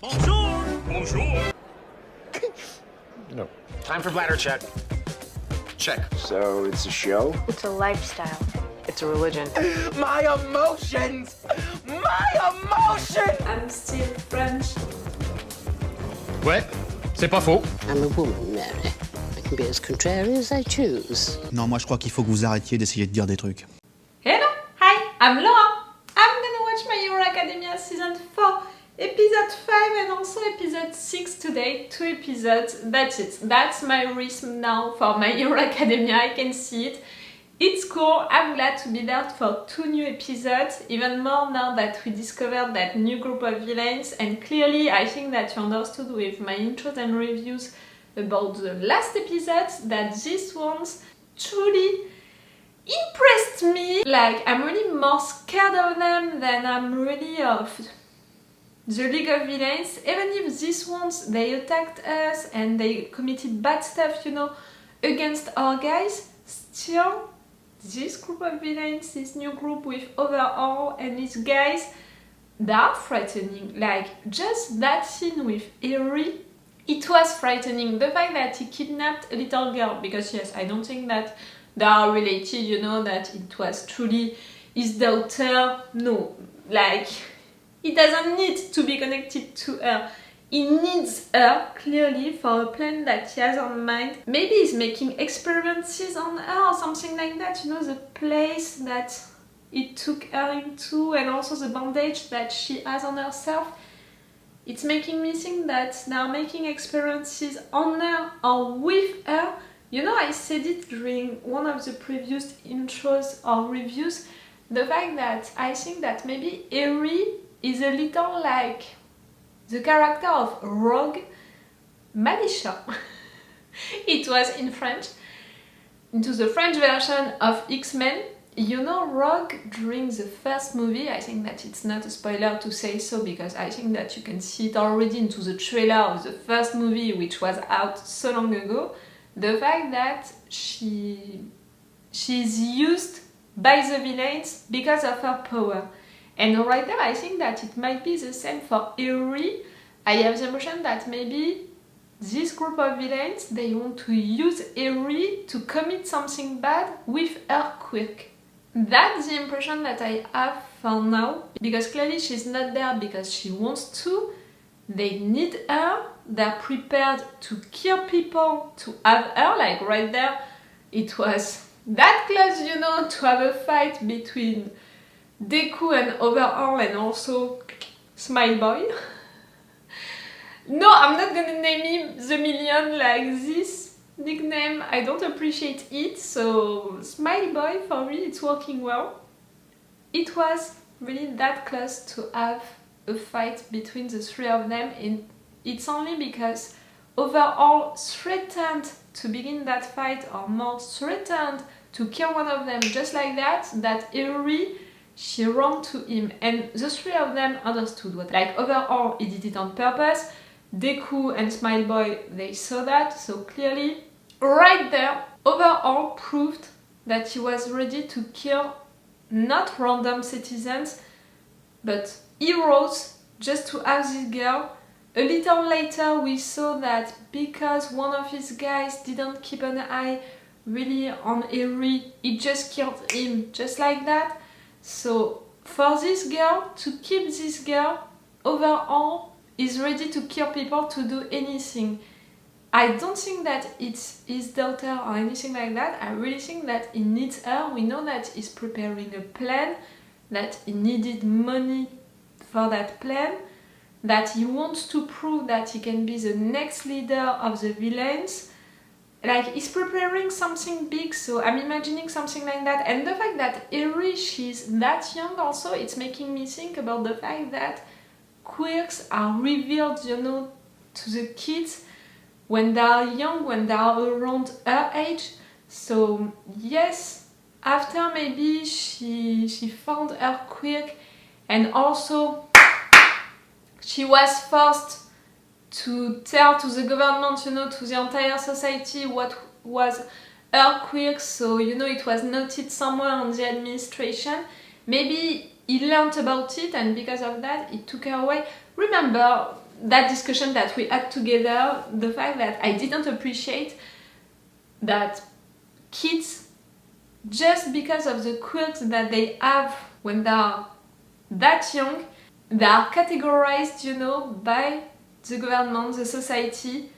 Bonjour! Bonjour! No. Time for bladder check. Check. So it's a show? It's a lifestyle. It's a religion. My emotions! My emotions! I'm still French. Ouais, c'est pas faux. I'm a woman, Mary. I can be as contrary as I choose. Non, moi je crois qu'il faut que vous arrêtiez d'essayer de dire des trucs. Hello! Hi, I'm Laura. I'm gonna watch My Hero Academia Season 4, Episode 5 and also Episode 6 today. 2 episodes, that's it. That's my rhythm now for My Hero Academia, I can see it. It's cool, I'm glad to be there for 2 new episodes, even more now that we discovered that new group of villains, and clearly I think that you understood with my intros and reviews about the last episodes that these ones truly impressed me. Like, I'm really more scared of them than I'm really of the League of Villains. Even if these ones, they attacked us and they committed bad stuff, you know, against our guys, still this group of villains, this new group with Overhaul and these guys, they are frightening. Like, just that scene with Eri, it was frightening. The fact that he kidnapped a little girl, because yes, I don't think that they are related, you know, that it was truly his daughter. No, like, he doesn't need to be connected to her. He needs her, clearly, for a plan that he has on mind. Maybe he's making experiments on her or something like that, you know, the place that he took her into and also the bandage that she has on herself. It's making me think that they are making experiments on her or with her. You know, I said it during one of the previous intros or reviews, the fact that I think that maybe Eri is a little like the character of Rogue Malicious. It was in French. Into the French version of X-Men. You know, Rogue, during the first movie, I think that it's not a spoiler to say so, because I think that you can see it already into the trailer of the first movie, which was out so long ago, the fact that she's used by the villains because of her power. And right there, I think that it might be the same for Eri. I have the impression that maybe this group of villains, they want to use Eri to commit something bad with her quirk. That's the impression that I have for now, because clearly she's not there because she wants to. They need her, they're prepared to kill people to have her, like right there. It was that close, you know, to have a fight between Deku and Overhaul and also Smile Boy. No, I'm not gonna name him the million like this nickname. I don't appreciate it, so Smile Boy, for me, it's working well. It was really that close to have a fight between the three of them, and it's only because Overhaul threatened to begin that fight, or more threatened to kill one of them just like that, that Eri, she ran to him, and the three of them understood what, like Overhaul, he did it on purpose, Deku and Smile Boy, they saw that, so clearly, right there, Overhaul proved that he was ready to kill not random citizens, but heroes, just to have this girl. A little later, we saw that because one of his guys didn't keep an eye really on Eri, he just killed him, just like that. So, for this girl, to keep this girl, Overhaul is ready to kill people, to do anything. I don't think that it's his daughter or anything like that. I really think that he needs her. We know that he's preparing a plan, that he needed money for that plan, that he wants to prove that he can be the next leader of the villains. Like, he's preparing something big, so I'm imagining something like that. And the fact that Eri, she's that young also, it's making me think about the fact that quirks are revealed, you know, to the kids when they are young, when they are around her age. So yes, after maybe she found her quirk, and also she was forced to tell to the government, you know, to the entire society what was her quirk, so you know it was noted somewhere on the administration. Maybe he learned about it, and because of that he took her away. Remember, that discussion that we had together, the fact that I didn't appreciate that kids, just because of the quirks that they have when they are that young, they are categorized, you know, by the government, the society,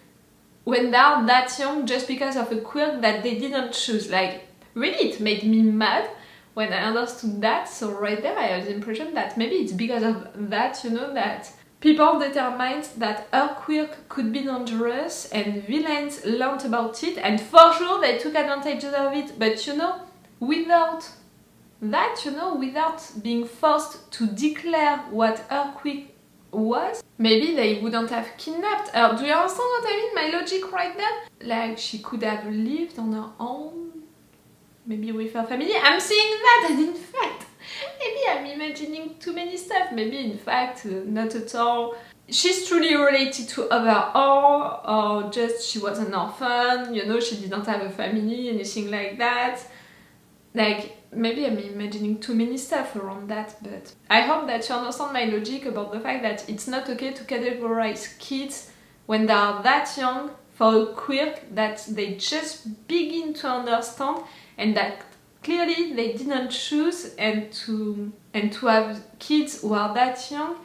when they are that young just because of a quirk that they didn't choose. Like, really, it made me mad when I understood that. So right there I had the impression that maybe it's because of that, you know, that people determined that her quirk could be dangerous and villains learned about it, and for sure they took advantage of it. But you know, without that, you know, without being forced to declare what her quirk was, maybe they wouldn't have kidnapped her. Do you understand what I mean? My logic right there? Like, she could have lived on her own, maybe with her family. I'm saying that, and in fact, maybe I'm imagining too many stuff. Maybe in fact, not at all. She's truly related to Overhaul, or just she was an orphan, you know, she didn't have a family, anything like that. Like, maybe I'm imagining too many stuff around that, but I hope that you understand my logic about the fact that it's not okay to categorize kids when they are that young for a quirk that they just begin to understand and that clearly they didn't choose, and to have kids who are that young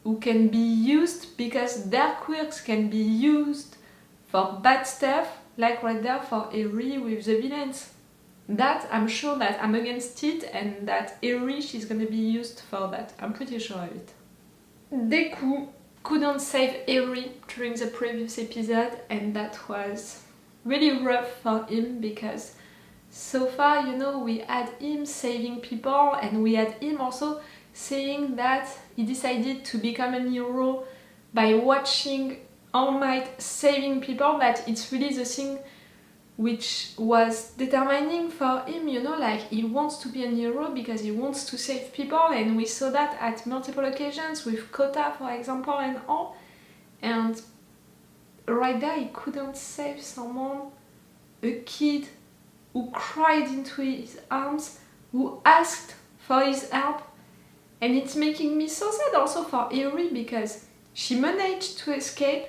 who can be used because their quirks can be used for bad stuff, like right there for Eri with the villains. That, I'm sure that I'm against it, and that Eri, she's gonna be used for that. I'm pretty sure of it. Deku couldn't save Eri during the previous episode, and that was really rough for him because so far, you know, we had him saving people, and we had him also saying that he decided to become a hero by watching All Might saving people, that it's really the thing which was determining for him, you know, like he wants to be a hero because he wants to save people, and we saw that at multiple occasions with Kota, for example, and all. And right there, he couldn't save someone, a kid who cried into his arms, who asked for his help. And it's making me so sad also for Eri because she managed to escape,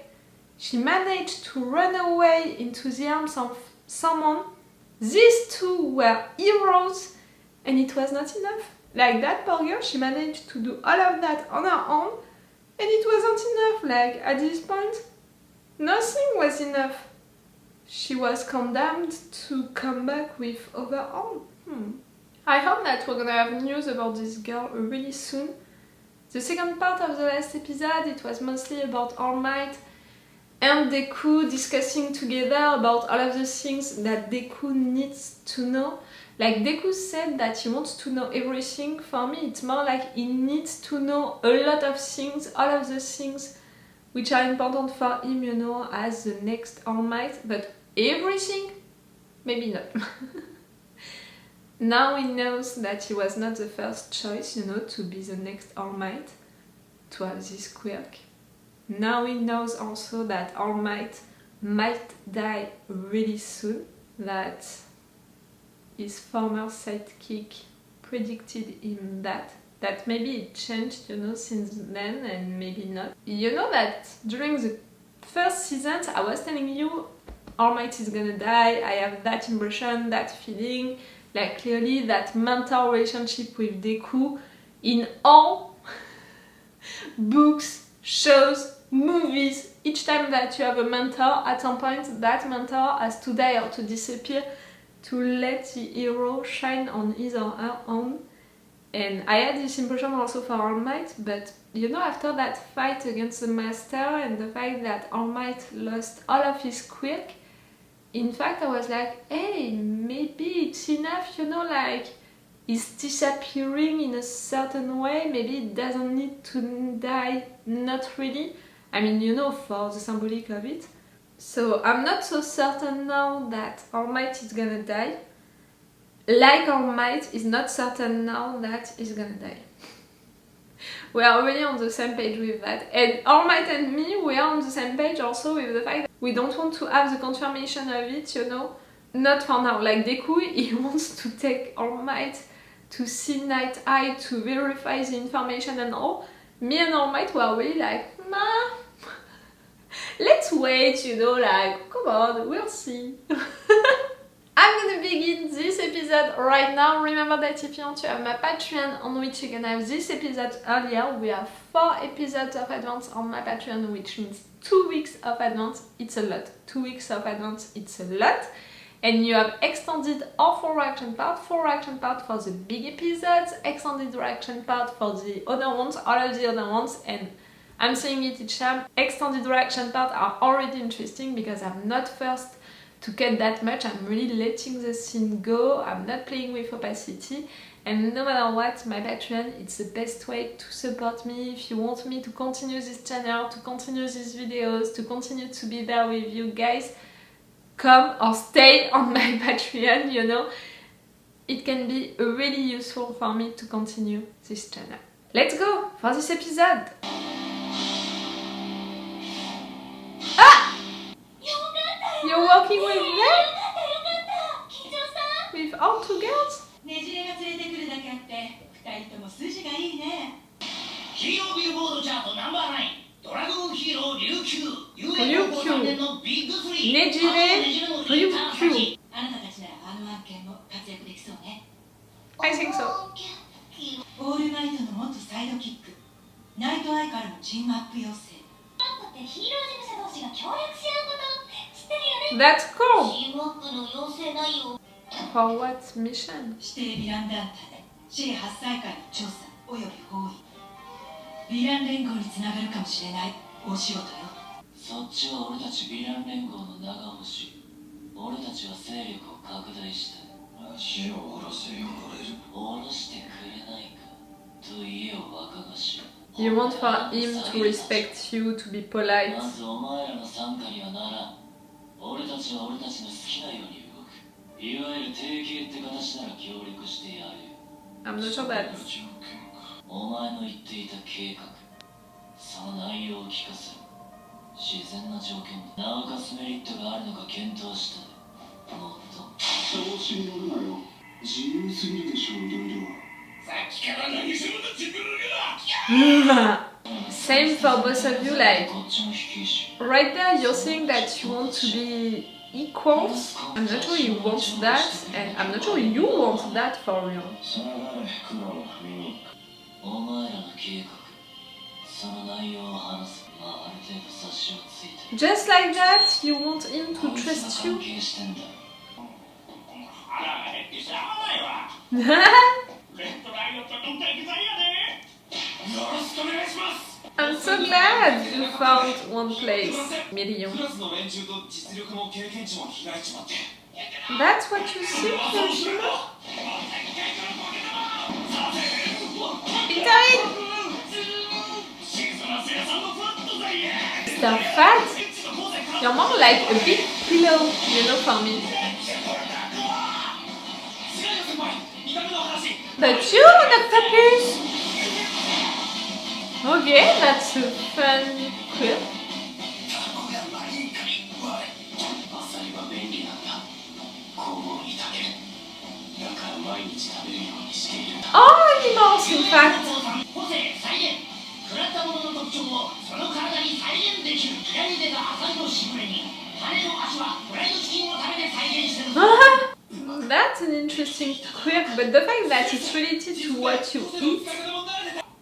she managed to run away into the arms of someone. These two were heroes, and it was not enough. Like, that poor girl, she managed to do all of that on her own, and it wasn't enough. Like, at this point, nothing was enough. She was condemned to come back with Overhaul. I hope that we're gonna have news about this girl really soon. The second part of the last episode, it was mostly about All Might and Deku discussing together about all of the things that Deku needs to know. Like, Deku said that he wants to know everything. For me, it's more like he needs to know a lot of things, all of the things which are important for him, you know, as the next All Might. But everything? Maybe not. Now he knows that he was not the first choice, you know, to be the next All Might, to have this quirk. Now he knows also that All Might die really soon, that his former sidekick predicted him that maybe it changed, you know, since then, and maybe not. You know that during the first seasons I was telling you All Might is gonna die, I have that impression, that feeling, like clearly that mental relationship with Deku in all books, shows, movies. Each time that you have a mentor, at some point that mentor has to die or to disappear to let the hero shine on his or her own. And I had this impression also for All Might, but you know, after that fight against the Master and the fact that All Might lost all of his quirk, in fact I was like, hey, maybe it's enough, you know, like he's disappearing in a certain way, maybe it doesn't need to die, not really. I mean, you know, for the symbolic of it. So I'm not so certain now that All Might is gonna die. Like All Might is not certain now that he's gonna die. We are already on the same page with that. And All Might and me, we are on the same page also with the fact that we don't want to have the confirmation of it, you know. Not for now. Like Deku, he wants to take All Might to see Night Eye to verify the information and all. me and our mate were really like, nah, let's wait, you know, like, come on, we'll see. I'm gonna begin this episode right now. Remember that if you want to have my Patreon on which you can have this episode earlier, we have 4 episodes of advance on my Patreon, which means 2 weeks of advance. It's a lot. 2 weeks of advance, it's a lot. And you have extended or 4 reaction part for the big episodes, extended reaction part for the other ones, all of the other ones, and I'm saying it each time, extended reaction part are already interesting because I'm not first to cut that much. I'm really letting the scene go. I'm not playing with opacity, and no matter what, my Patreon, it's the best way to support me. If you want me to continue this channel, to continue these videos, to continue to be there with you guys, come or stay on my Patreon, you know. It can be really useful for me to continue this channel. Let's go for this episode! You're working with them? With all 2 girls? ねじれが連れてくるだけあって2人とも筋がいいね。ヒーロービルボードチャートナンバー9ドラゴンヒーロー琉球琉球のビッグ3ねじれ琉球あなたたちならあの案件も活躍できそうね。 I think so. オールマイトの元サイドキックナイトアイからのチームアップ要請。ってヒーロー事務所同士が協力し合うこと知ってるよね。 That's cool! チームアップの要請内容 For what mission? 指定ヴィラン団体シェ8歳会の調査および包囲ヴィラン連合につながるかもしれない大仕事よ。そっちは俺たちヴィラン連合の長星。俺たちは勢力を拡大したい。足を下ろせよ、下ろしてくれないかと言えよ、若頭。 You want for him to respect you, to be polite. まずお前らの参加にはならん。俺たちは俺たちの好きなように動く。いわゆる提携って形なら協力してやるよ。 I'm not sure that. お前の言っていた計画、その内容を聞かせろ。自然な条件だ。なおかつメリットがあるのか検討したい。もっと調子に乗るなよ。自由すぎるでしょ、いろいろ。さっきから何するんだ、自分が。 Same for both of you, like right there you're saying that you want to be equals. I'm not sure you want that, and I'm not sure you want that for real. Just like that, you want him to trust you? I'm so glad you found one place, Million. That's what you think, Kirishima? Intervene! Mr. Fat? You're more like a big pillow, you know, for me. But you, Dr. Pierce? Okay, that's a fun quirk. Oh, animals, in fact. That's an interesting quirk, but the fact that it's related to what you eat,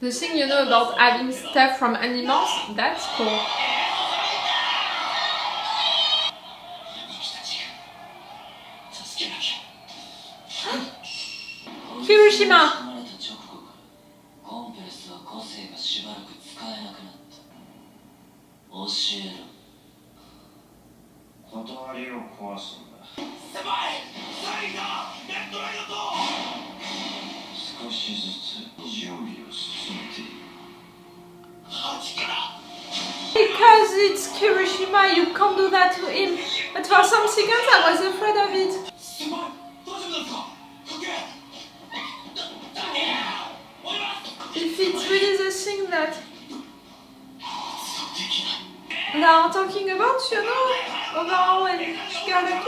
the thing you know about having stuff from animals, that's cool. Kirishima! Because it's Kirishima, you can't do that to him. But for some seconds I was afraid of it. If it's really the thing that they are talking about, you know, Overhaul and Sugar.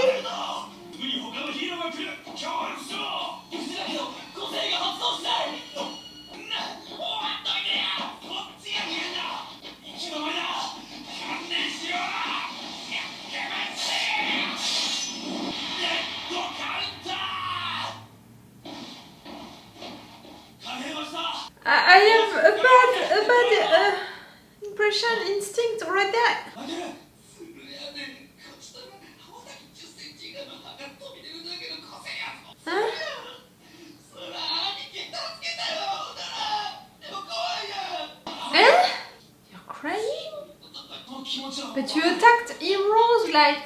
competition instinct right there. Huh? Eh? You're crying? But you attacked heroes like...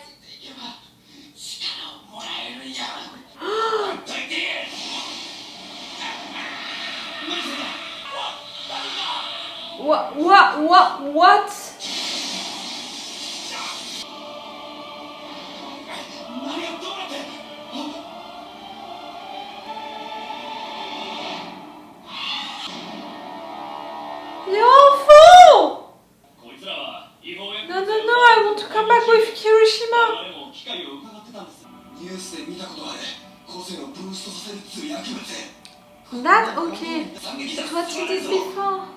What? You're awful! No, I want to come back with Kirishima. That okay. It's what you did before.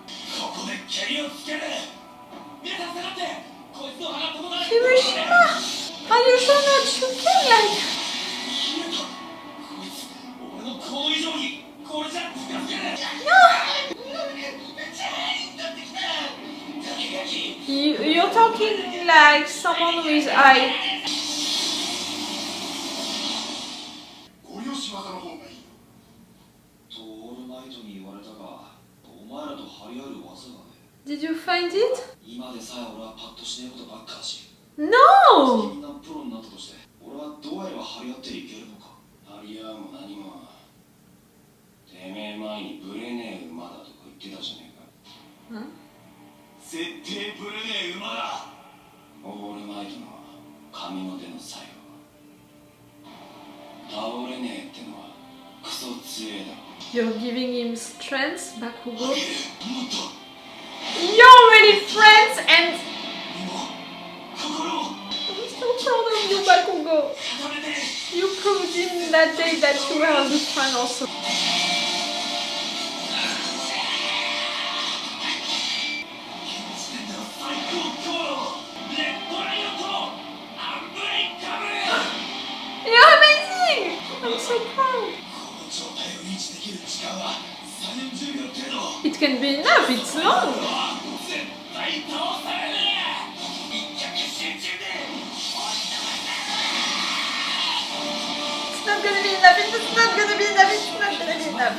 Kirishima! Are you sure that you can like... You're talking like someone with eye. Did you find it? No! Huh? 絶対ぶれねえ馬だ。オールマイトの神の手の作用。倒れねえってのはクソ強えだろ。You're giving him strength, Bakugo. You're already friends and... I'm so proud of you, Bakugo. You proved in that day that you were a good friend also. You're amazing! I'm so proud. It can be enough, it's long. It's not gonna be enough, it's not gonna be enough, it's not gonna be enough.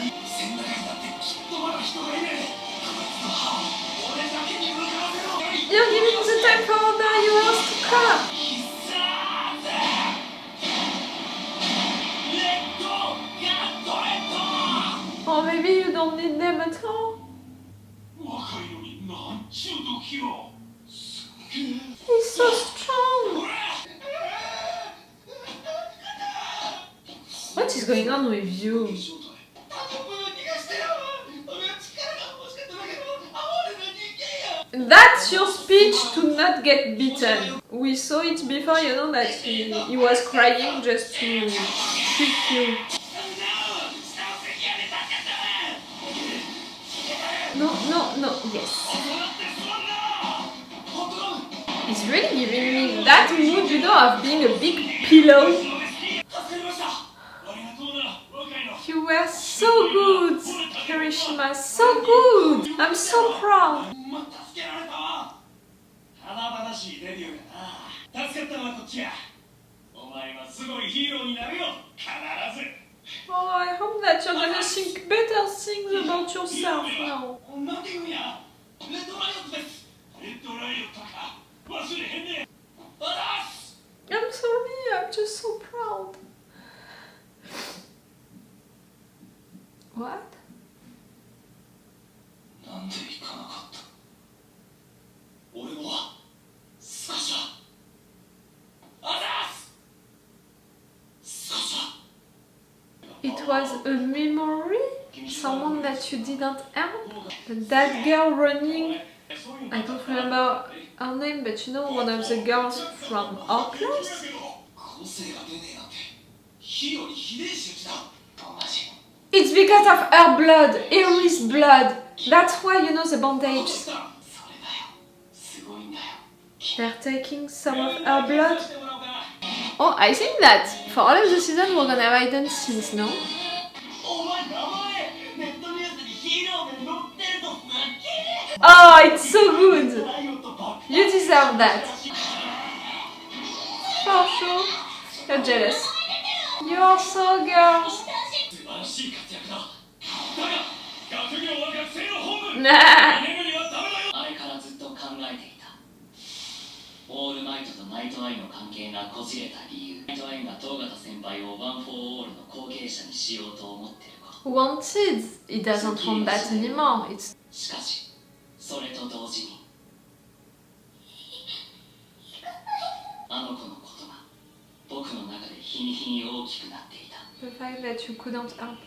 You're giving the time for other heroes to come. Or maybe you don't need them at all. He's so strong. What is going on with you? That's your speech to not get beaten. We saw it before, you know, that he was crying just to trick you. No, yes. He's really giving me that mood, you know, of being a big pillow. You were so good, Kirishima, so good. I'm so proud. Oh, I hope that you're gonna think better things about yourself now. I'm sorry, I'm just so proud. What? It was a memory? Someone that you didn't help? That girl running, I don't remember her name, but you know, one of the girls from our class? It's because of her blood, Iri's blood. That's why you know the bandage. They're taking some of her blood. Oh, I think that for all of the season we're gonna have hidden scenes, no? Oh, it's so good! deserve that. For sure. You're jealous. You're so girls. Nah. あれからずっと考えていた。オールマイトとナイトアイの関係がこじれた理由。ナイトアイが東方先輩をワン・フォー・オールの後継者にしようと思っていること。Wanted. It doesn't want that anymore. It's しかし、それと同時に、あの子のことが僕の中で日に日に大きくなっていた。 the fact that you couldn't help.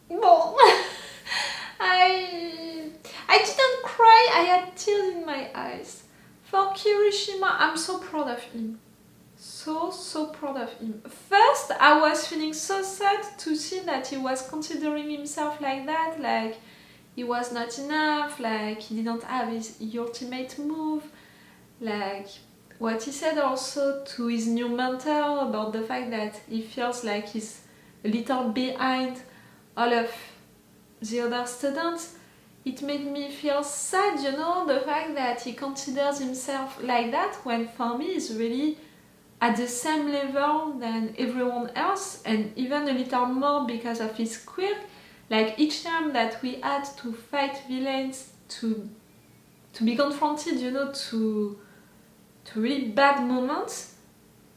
Bon. I didn't cry. I had tears in my eyes. For Kirishima, I'm so proud of him. So proud of him. First, I was feeling so sad to see that he was considering himself like that, like he was not enough, like he didn't have his ultimate move, like what he said also to his new mentor about the fact that he feels like he's a little behind all of the other students. It made me feel sad, you know, the fact that he considers himself like that when for me he's really at the same level than everyone else, and even a little more because of his quirk. Like each time that we had to fight villains, to be confronted, you know, to really bad moments,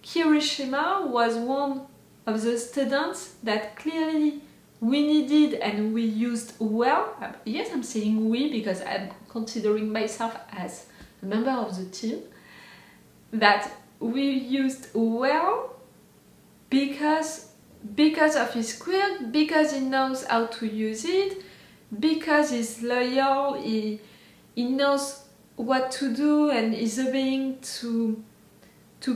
Kirishima was one of the students that clearly we needed and we used well. Yes, I'm saying we because I'm considering myself as a member of the team. That we used well because of his quirk, because he knows how to use it, because he's loyal, he knows what to do and is obeying to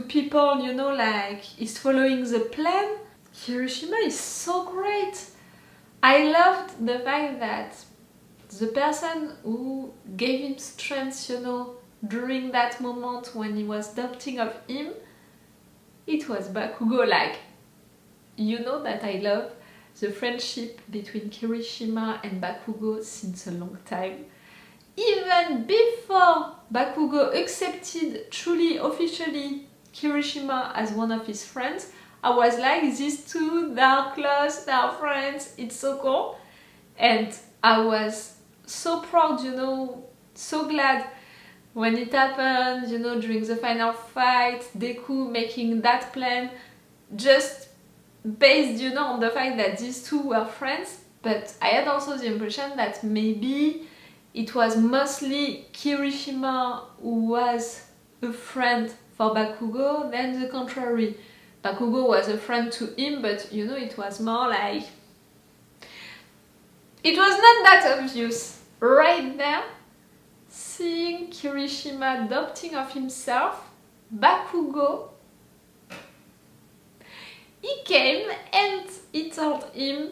people, you know, like he's following the plan. Kirishima is so great. I loved the fact that the person who gave him strength, you know, during that moment when he was doubting of him, it was Bakugo. Like, you know that I love the friendship between Kirishima and Bakugo since a long time. Even before Bakugo accepted truly, officially Kirishima as one of his friends, I was like, these two, they're close, they're friends, it's so cool. And I was so proud, you know, so glad when it happened, you know, during the final fight, Deku making that plan just based, you know, on the fact that these two were friends. But I had also the impression that maybe it was mostly Kirishima who was a friend for Bakugo than the contrary. Bakugo was a friend to him, but you know, it was more like... It was not that obvious. Right there, seeing Kirishima doubting of himself, Bakugo, he came and he told him,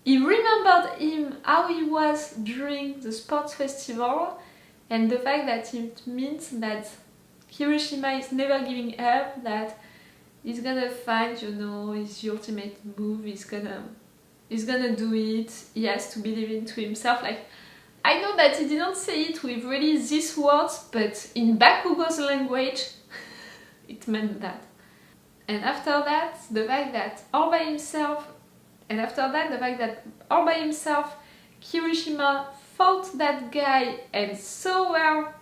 he remembered him how he was during the sports festival, and the fact that it means that Kirishima is never giving up, that he's gonna find, you know, his ultimate move, he's gonna do it, he has to believe into himself. Like, I know that he didn't say it with really these words, but in Bakugo's language, it meant that. And after that, the fact that all by himself, Kirishima fought that guy and so well,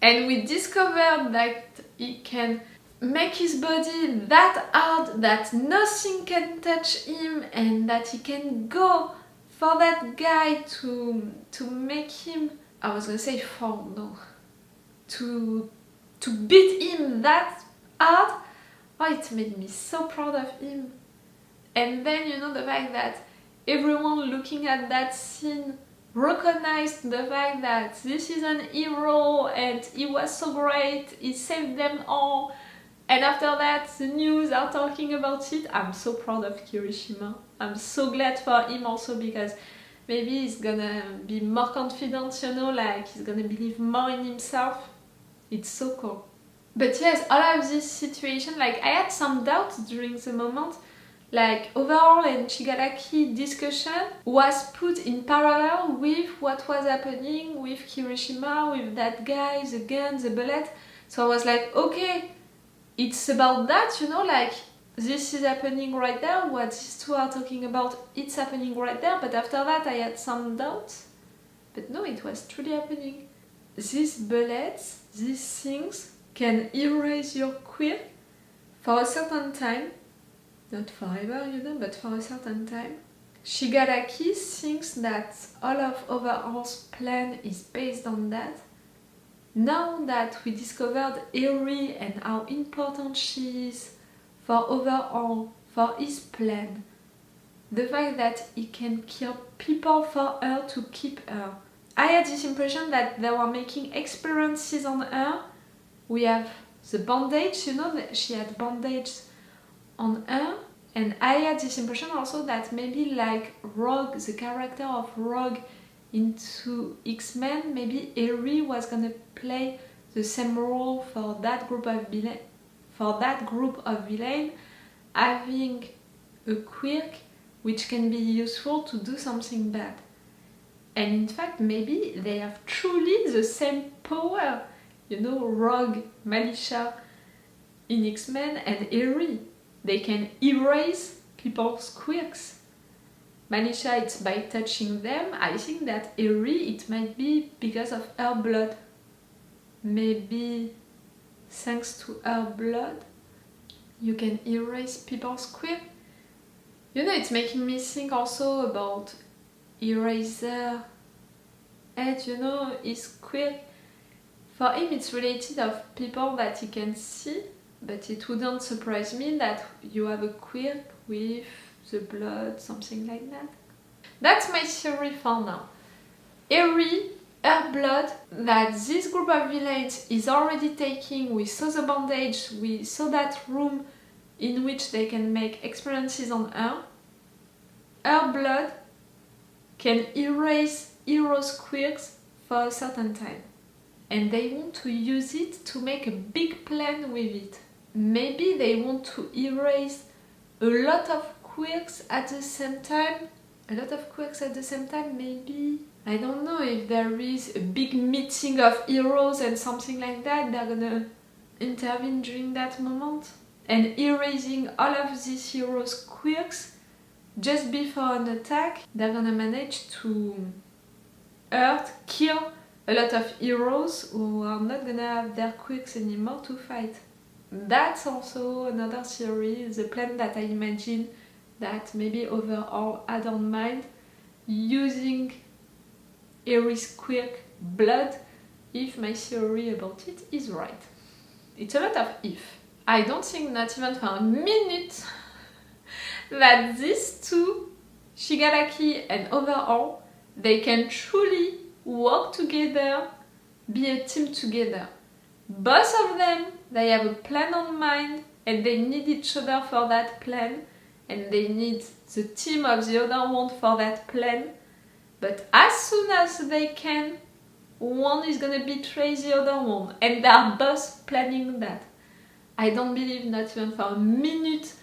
and we discovered that he can make his body that hard that nothing can touch him, and that he can go for that guy to make him, I was gonna say fall, no, to beat him that hard. Oh, it made me so proud of him. And then, you know, the fact that everyone looking at that scene recognized the fact that this is an hero and he was so great, he saved them all. And after that, the news are talking about it. I'm so proud of Kirishima. I'm so glad for him also, because maybe he's gonna be more confident, you know, like he's gonna believe more in himself. It's so cool. But yes, all of this situation, like I had some doubts during the moment, like Overhaul and Shigaraki discussion was put in parallel with what was happening with Kirishima, with that guy, the gun, the bullet. So I was like, okay, it's about that, you know, like this is happening right there, what these two are talking about, it's happening right there, but after that I had some doubts. But no, it was truly happening. These bullets, these things, can erase your quirk for a certain time. Not forever, you know, but for a certain time. Shigaraki thinks that all of Overhaul's plan is based on that. Now that we discovered Eri and how important she is for Overhaul, for his plan, the fact that he can kill people for her to keep her. I had this impression that they were making experiences on her. We have the bandage, you know, that she had bandage on her. And I had this impression also that maybe like Rogue, the character of Rogue into X-Men, maybe Eri was gonna play the same role for that group of villains, having a quirk which can be useful to do something bad. And in fact, maybe they have truly the same power, you know, Rogue, Militia in X-Men and Eri. They can erase people's quirks. Militia, it's by touching them. I think that Eri, it might be because of her blood. Maybe thanks to her blood, you can erase people's quirk. You know, it's making me think also about Eraser Edge, you know, his quirk. For him, it's related of people that he can see. But it wouldn't surprise me that you have a quirk with the blood, something like that. That's my theory for now. Eri, her blood, that this group of villains is already taking, we saw the bandage, we saw that room in which they can make experiences on her. Her blood can erase heroes' quirks for a certain time. And they want to use it to make a big plan with it. Maybe they want to erase a lot of quirks at the same time. Maybe. I don't know if there is a big meeting of heroes and something like that. They're gonna intervene during that moment. And erasing all of these heroes' quirks just before an attack, they're gonna manage to hurt, kill a lot of heroes who are not gonna have their quirks anymore to fight. That's also another theory, the plan that I imagine that maybe Overhaul had on mind, using Eri's quirk blood, if my theory about it is right. It's a lot of if. I don't think, not even for a minute, that these two, Shigaraki and Overhaul, they can truly work together, be a team together. Both of them, they have a plan on mind and they need each other for that plan, and they need the team of the other one for that plan. But as soon as they can, one is gonna betray the other one, and they are both planning that. I don't believe, not even for a minute,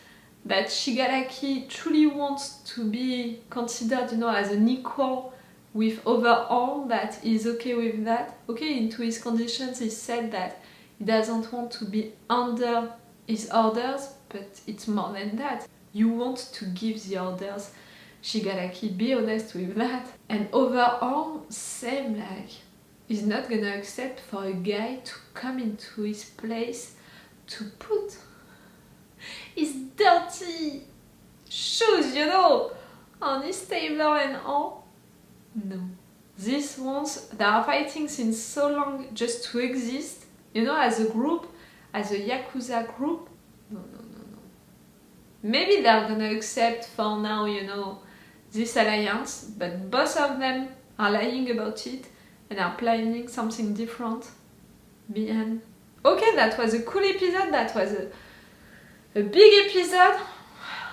that Shigaraki truly wants to be considered, you know, as an equal with Overhaul, that is okay with that. Okay, into his conditions he said that he doesn't want to be under his orders, but it's more than that. You want to give the orders, Shigaraki, be honest with that. And Overhaul, same, like, he's not gonna accept for a guy to come into his place to put his dirty shoes, you know, on his table and all. No. These ones, they are fighting since so long just to exist, you know, as a group, as a Yakuza group. No. Maybe they're gonna accept for now, you know, this alliance, but both of them are lying about it and are planning something different behind. Okay, that was a cool episode, that was a big episode,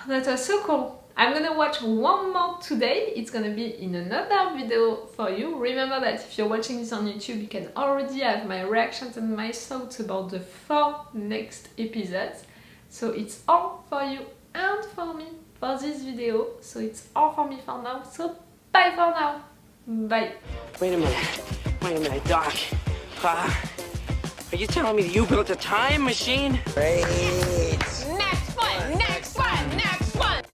that was so cool. I'm gonna watch one more today, it's gonna be in another video for you. Remember that if you're watching this on YouTube, you can already have my reactions and my thoughts about the 4 next episodes. So it's all for you and for me. for this video. So it's all for me for now. So bye for now. Bye. Wait a minute, Doc. Are you telling me that you built a time machine? Hey.